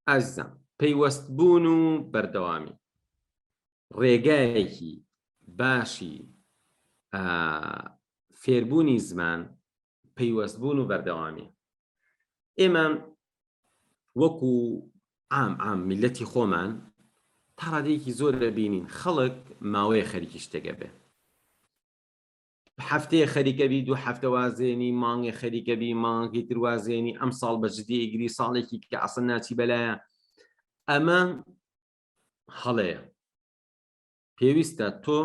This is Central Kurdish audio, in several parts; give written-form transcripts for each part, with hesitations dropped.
ئازیزان پەیوەستبوون و بەردەوامی ڕێگایەکی باشی فێربوونی زمان پەیوەستبوون و بەردەوامی. ئێمە وەکو عام میلەتی خۆمان تا ڕادەیەکی زۆر دەبینین خەڵک ماوەیە خەریکی شتێکە بێ، هەفتەیە خەریکەبی، دوو هەفتە وازێنی، مانگێ خەریکەبی، مانگی تر وازێنی، ئەم ساڵ بەجددی ئیگری ساڵێکی کە ئەسڵ ناچی بەلایە. ئەمە هەڵەیە. پێویستە تۆ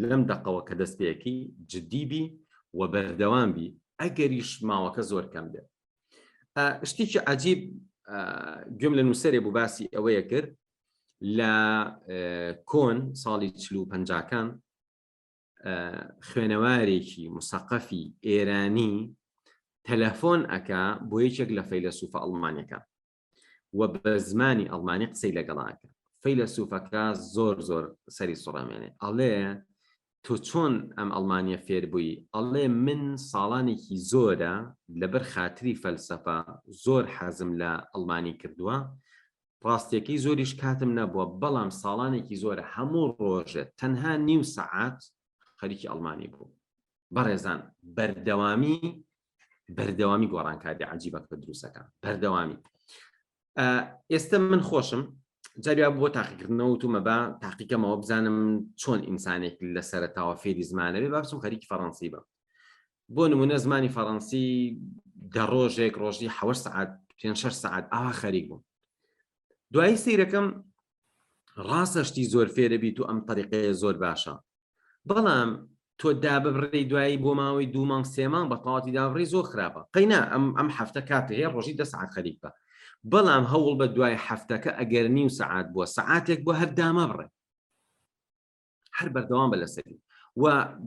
لەم دەقەوە کە دەست پێیەکی جددی بی و بەردەوام بی، ئەگەریش ماوەکە زۆر کەم بێت. شتێکی عەجیب گوێم لە نووسەرێ بوو باسی ئەوەیە کرد لە کۆن ساڵی 40-50کان خوێنەوارێکی مسەقەفی ئێرانی تەلەفۆن ئەکا بۆ یەکێک لە فەیلسوفە ئەڵمانیەکە و بە زمانی ئەڵمانی قسەی لەگەڵاکە. فەیلسوفەکە زۆر سەری سوڕەمێنێ، ئەڵێ تۆ چۆن ئەم ئەڵمانیە فێر بووی؟ ئەڵێ من ساڵانێکی زۆرە لەبەر خاتری فەلسەفە زۆر حەزم لە ئەڵمانی کردووە، ڕاستیەکەی زۆریش کاتم نەبووە، بەڵام ساڵانێکی زۆرە هەموو ڕۆژێ تەنها نیو سەعات خەریکی ئەڵمانی بوو. بەڕێزان بەردەوامی گۆڕانکاری عەجیبەکە دروستەکە، بەردەوامی. ئێستا من خۆشم جاریا بۆ تاقیکردنەوە وتومە بە تاقیکەمەوە بزانم چۆن ئینسانێک لە سەرەتاوە فێری زمانەوێ، با بچم خەریکی فەڕەنسی بە. بۆ نمونە زمانی فەڕەنسی ڕۆژێک ڕۆژی 7 ساعات 5-6 ساعات ئاوا خەریک بووم. دوایی سیرەکەم ڕاستەشتی زۆر فێرە بیت و ئەم طریقەیە زۆر باشە، بەڵام تۆ داببڕی دوایی بۆ ماوەی 2 مانگ 3 مانگ بە تەواوەتی دابڕی زۆر خراپە. قەینا ئەم هەفتە کاتە هەیە ڕۆژی 10 ساعات خەریک بە، بەڵام هەوڵ بە دوای هەفتەکە ئەگەر نیو سەعات بووە سەعاتێک بۆ هەر دامەبڕێ، هەر بەردەوام بە لەسەری و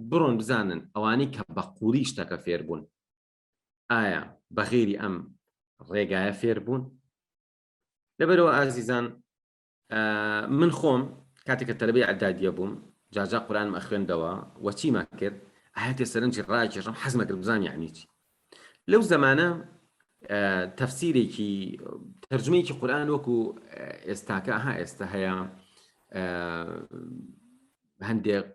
بڕۆن بزانن ئەوانەی کە بە قوڵی شتەکە فێر بوون ئایا بەغێری ئەم ڕێگایە فێر بوون؟ لەبەرەوە ئازیزان من خۆم کاتێککە تەلەبەی ئەعدادیە بووم جاجا قورئانم ئەخوێندەوە و چیمان کرد ئاەتێ سەرنجی ڕاکێشم حەزمە کرد بزانم یعنی چی. لەو زەمانە تەفسیرێکی تەرجمەیەکی قورئان وەکو ئێستاکە ئێستا هەیە هەندێک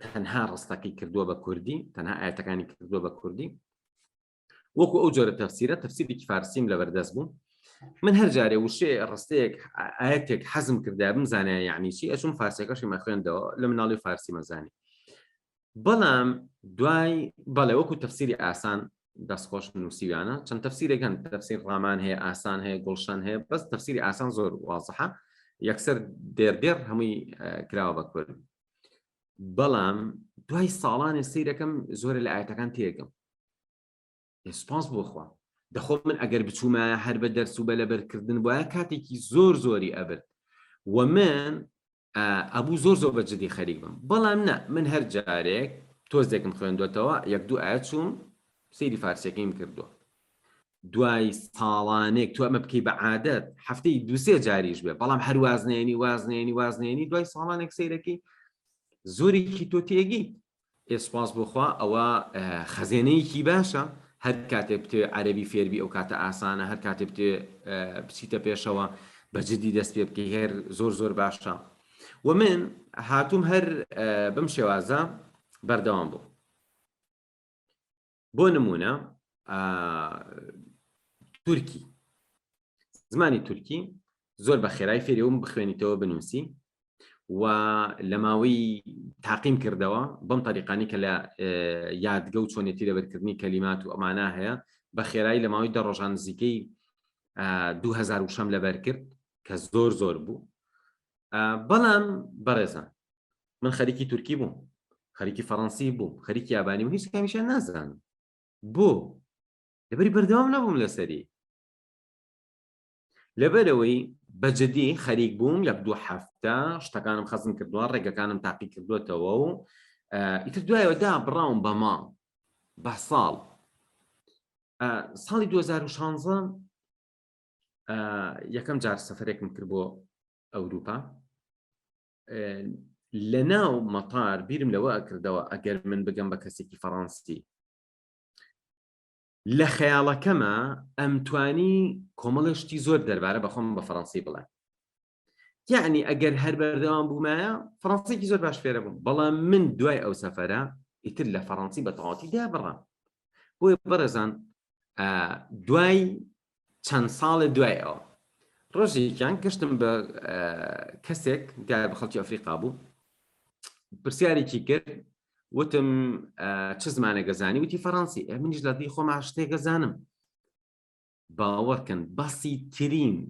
تەنها ڕستەکەی کردووە بە کوردی، تەنها ئاەتەکانی کردووە بە کوردی، وەکو ئەو جۆرە تەفسیرە تەفسیرێکی فارسیم لە بەردەست بوو. من هەر جارێ وشێ ڕستەیەک ئاەتێک حەزم کردا بمزانە یعنی چی، ئەچوم فارسیەکەشی مەخوێندەوە لە مناڵی فارسی مەزانی. بەڵام دوای بەڵێ وەکو تەفسیری ئاسان دەستخۆش نووسیوانە، چەند تەفسیرێک هەن، تەفسیر ڕامان هەیە، ئاسان هەیە، گوڵشان هەیە، بەس تەفسیری ئاسان زۆر وازەحە، یەکسەر دێر هەمووی کراوە بە کورد. بەڵام دوای ساڵانێ سەیرەکەم زۆرە لە ئاەتەکان تێگەم. سوپاس بۆخوا دەخۆ من ئەگەر بچوومە هەر بە دەرس و بە لەبەرکردن وایە کاتێکی زۆری ئەبرد و من ئەبوو زۆر بەجددی خەریک بم. بەڵام نە، من هەر جارێک تۆزێکم خوێندوێتەوە 1-2 ئاەت چووم سەیری فارسیەکەیم کردووە. دوای ساڵانێک تو ئەمە بکەی بە عادەت هەفتەی 2-3 جاریش بێ، بەڵام هەر وازنێنی دوای ساڵانێک سەیرەکەی زۆرێکی تۆ تێگی. سوپاس بۆخوا ئەوە خەزێنەیەکی باشە. هەر کاتێک بتێ عەرەبی فێربی ئەو کاتە ئاسانە، هەر کاتێک بتێ بچیتە پێشەوە بەجددی دەست پێ بکەی هەر زۆر باشە. و من هاتووم هەر بم شێوازە بەردەوام بوو. بۆ نمونە تورکی، زمانی تورکی زۆر بە خێرای فێریەوەم بخوێنیتەوە بنووسی و لە ماوەی تاقیم کردەوە بەم طریقانی کە لە یادگە و چۆنێتی لەبەرکردنی کەلیمات و ئەمانە هەیە، بە خێرایی لە ماوەی 10 ڕۆژان نزیکەی 2000 شەم لەبەر کرد کە زۆر بوو. بەڵام بەڕێزان من خەریکی تورکی بووم، خەریکی فەڕەنسی بووم، خەریکی یابانی بووم، هیچ کامیشیان نازانم. بۆ لەبەری بەردەوام نەبووم لەسەری، لەبەرەوەی بەجددی خەریک بووم 1-2 هەفتە شتەکانم خەزم کردووە، ڕێگەکانم تاقی کردوێتەوە و ئیتر دوایەوە بڕاوم بە ماڵ بە ساڵی 2016 یەکەم جار سەفەرێکم کرد بۆ ئەوروپا. لە ناو مەتار بیرم لەوە ئەکردەوە ئەگەر من بگەم بە کەسێکی فەڕەنسی لە خەیاڵەکەمە ئەم توانی کۆمەڵشتی زۆر دەربارە بەخۆم بە فەڕەنسی بڵێ. یعنی ئەگەر هەر بەردەوام بوومایە فەڕەنسیێکی زۆر باش فێرە بووم، بەڵام من دوای ئەو سەفەرە ئیتر لە فەڕەنسی بە تەواوەتی دابڕام. بۆیە بەڕێزان دوای چەند ساڵە دوای ئەوە ڕۆژێکیان گەشتم بە کەسێک دیار بە خەڵکی ئەفریقا بوو، پرسیارێکی کرد، وتم چ زمانێک گەزانی؟ وتی فەڕەنسی. منیش لە دڵی خۆم شتێک گەزانم. باوەڕکەن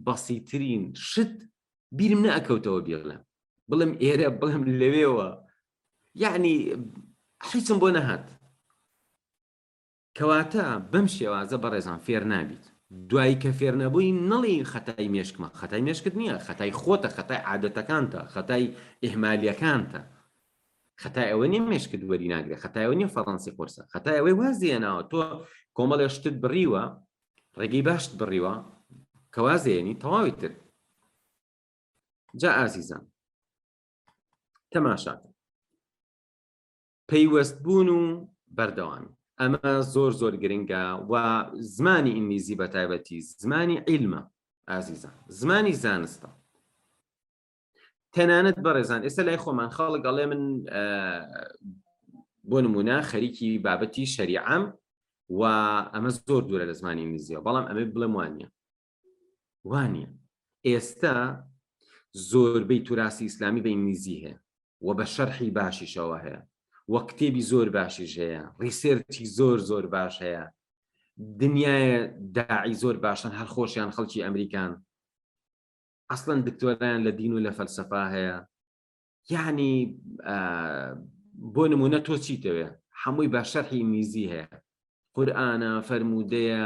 بەسیترین شت بیرم نەئەکەوتەوە بڵێم ئێرە بڵێم لەوێوە، یعنی حیچم بۆ نەهات. کەواتە بەم شێوازە بەڕێزان فێر نابیت. دوایی کە فێر نەبووی نەڵی خەتای مێشکمە، خەتای مێشکت نییە، خەتای خۆتە، خەتای عادەتەکانتە، خەتای ئیهمالیەکانتە، خەتای ئەوە نیە مێشکت وەری ناگرێت، خەتای ئەوە نیە فەڕەنسی قورسە، خەتای ئەوەی وازیێناوە تۆ کۆمەڵێ شتت بڕیوە، ڕێگەی باشت بڕیوە کە وازێنی تەواوی تر. جا ئازیزان تەماشاکە پەیوەستبوون و بەردەوامی ئەمە زۆر گرنگە و زمانی ئینگلیزی بە تایبەتی زمانی عیلمە ئازیزان، زمانی زانستە. تەنانەت بەڕێزان ئێستا لای خۆمان خاڵک ئەڵێ من بۆ نمونە خەریکی بابەتی شەریعەم و ئەمە زۆر دوورە لە زمانی ئینگلیزیەوە، بەڵام ئەمە بڵێم وانییە. ئێستا زۆربەی توراسی ئیسلامی بە ئینگلیزی هەیە و بە شەرحی باشیشەوە هەیە و کتێبی زۆر باشیش هەیە، ڕیسێرچی زۆر باش هەیە، دنیای داعی زۆر باشن، هەر خۆشیان خەڵکی ئەمریکان، ئەسڵەن دکتۆرایان لە دین و لە فەلسەفا هەیە. یعنی بۆ نمونە تۆ چیتەوێ هەمووی بە شەرحی ئینگلیزی هەیە، قورئانە، فەرمودەیە،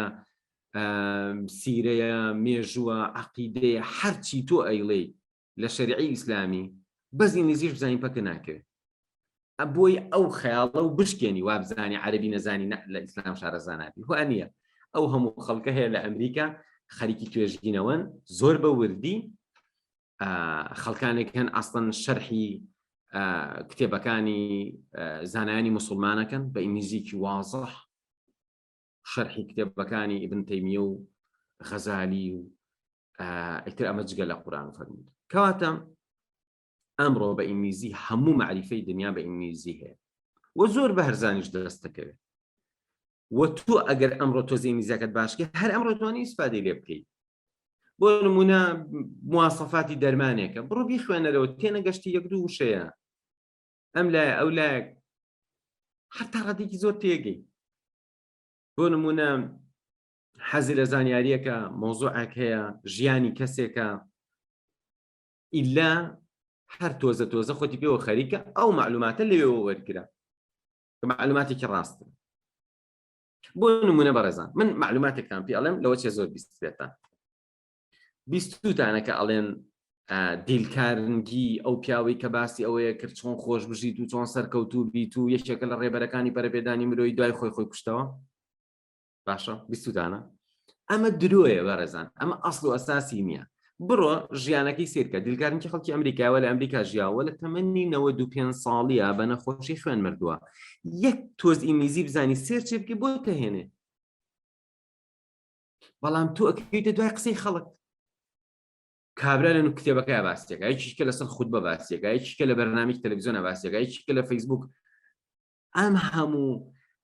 سیرەیە، مێژووە، عەقیدەیە، هەرچی تۆ ئەیڵێ لە شەریعی ئیسلامی بەس ئینگلیزیش بزانین پەکە ناکەوێت. بۆی ئەو خەیاڵە و بشکێنی وا بزانی عەرەبی نەزانی لە ئیسلام شارەزانابی وانە. ئەو هەموو خەڵکە هەیە لە ئەمریکا خەریکی توێژینەوەن زۆر بە وردی، خەڵکانێک هەن ئەسڵەن شەرحی کتێبەکانی زانایانی موسڵمانەکەن بە ئینگلیزیکی وازەح، شەرحی کتێبەکانی ئیبن تەیمیە و غەزالی و ئیتر ئەمە جگە لە قورئان و فەرمود. کەواتە ئەمڕۆ بە ئینگلیزی هەموو معریفەی دنیا بە ئینگلیزی هەیە و زۆر بە هەرزانیش دەست دەکەوێت. و تۆ ئەگەر ئەمڕۆ تۆزی ئینگلیزیەکەت باشکە هەر ئەمڕۆ توانی ئیسفادەی لێ بکەیت. بۆ نمونە مواسەفاتی دەرمانێکە بڕۆ بیخوێنەرەوە، تێنەگەشتی یەک دوو وشەیە ئەم لایە ئەو لایەک هەر تا ڕادێکی زۆر تێگەی. بۆ نمونە حەزی لە زانیاریەکە مۆزوعێک هەیە، ژیانی کەسێکە، ئیلا هەر تۆزە خۆتی پێوە خەریکە ئەو معلوماتە لەوێەوە وەرگرە کە معلوماتێکی ڕاستە. بۆ نمونە بەڕێزان من معلوماتێکتان پێ ئەڵێم لەوە چێ زۆر بیست بێتە 22 کە ئەڵێن دیلکارنگی ئەو پیاوەی کە باسی ئەوەیە کرد چۆن خۆش بژیت و چۆن سەرکەوتوو بیت و یەکێکە لە ڕێبەرەکانی پەرەپێدانی مرۆیی دوای خۆی کوشتەوە. باشە 22 ئەمە درۆیە بەڕێزان، ئەمە ئەسڵ و ئەساسی نییە. بڕۆ ژیانەکەی سیرکە. دیلکارنگی خەڵکی ئەمریکاوە لە ئەمریکا ژیاوە لە تەمەنی 95 ساڵیە بە نەخۆشی خوێن مردووە. یەک تۆز ئینگلیزی بزانی سێر چێ بکەی بۆ تەهێنێ، بەڵام تۆ ئەکەیتە دوای قسەی خەڵک. کابرا لە کتێبەکەی باسیەکە، یەکیشکە لەسەر خودبە باسیەکە، یەکیشکە لە بەرنامەی تەلەڤیزیۆنە باسیەکە، یەکیشکە لە فەیسبوک. ئەم هەموو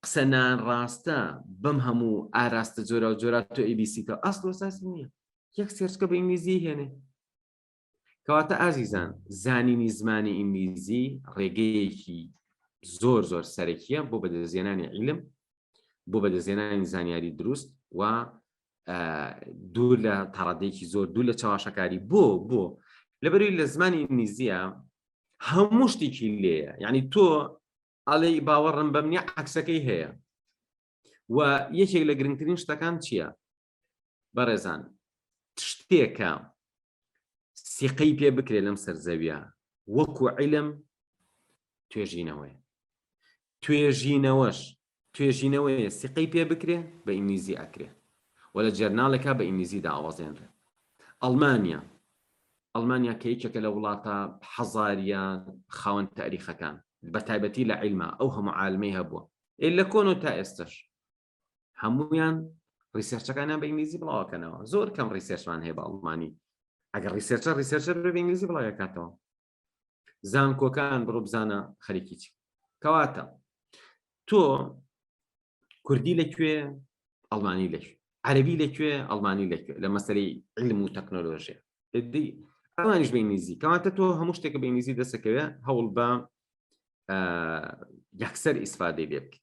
قسە نانڕاستە بەم هەموو ئاراستە جۆرە و جۆرە تۆ ئیبیسیتە ئەسڵ و ئەساسی نییە. یەک سێرچکە بە ئینگلیزی هێنێ. کەواتە ئازیزان زانینی زمانی ئینگلیزی ڕێگەیەکی زۆر سەرەکیە بۆ بەدەستهێنانی عیلم، بۆ بەدەستهێنانی زانیاری دروست و دوور لە تەڕەدێکی زۆر دوور لە چاواشەکاری. بۆ لەبەروی لە زمانی ئینگلیزیە هەموو شتێکی لێیە، یعنی تۆ ئەڵێ باوەڕم بەم نییە عەکسەکەی هەیە. و یەکێک لە گرنگترین شتەکان چییە بەڕێزان؟ شتێکە سیقەی پێ بکرێ لەم سەرزەویە وەکو عیلم توێژینەوەی. توێژینەوەی سیقەی پێ بکرێ بە ئینگلیزی ئەکرێ و لە جەرناڵێکە بە ئینگلیزیدا ئاوازێنرێ. ئەڵمانیا کە یەکێکە لە وڵاتە حەزاریان خاوەن تاریخەکان بە تایبەتی لە عیلما ئەو هەموو عالمەی هەبووە لە کۆن و تا ئێستش هەمویان ریسێرچەکانیان بە ئینگلیزی بڵاوکەنەوە زۆر کەم ریسێرچمان هەیە بە ئەڵمانی ئەگەر ریسێرچەر بە ئینگلیزی بڵاوکاتەوە زانکۆکان بڕۆ بزانە خەریکی چی کەواتە تۆ کوردی لەکوێ ئەڵمانی لەکوێ عەرەبی لەکوێ ئەڵمانی لەکوێ لە مەسەلەی علم و تەکنۆلۆژیا ئەوانیش بە ئینگلیزی کەواتە تۆ هەموو شتێکە بە ئینگلیزی دەسەکەوێ هەوڵ بە یەکسەر ئیسفادەی لێ بکەیت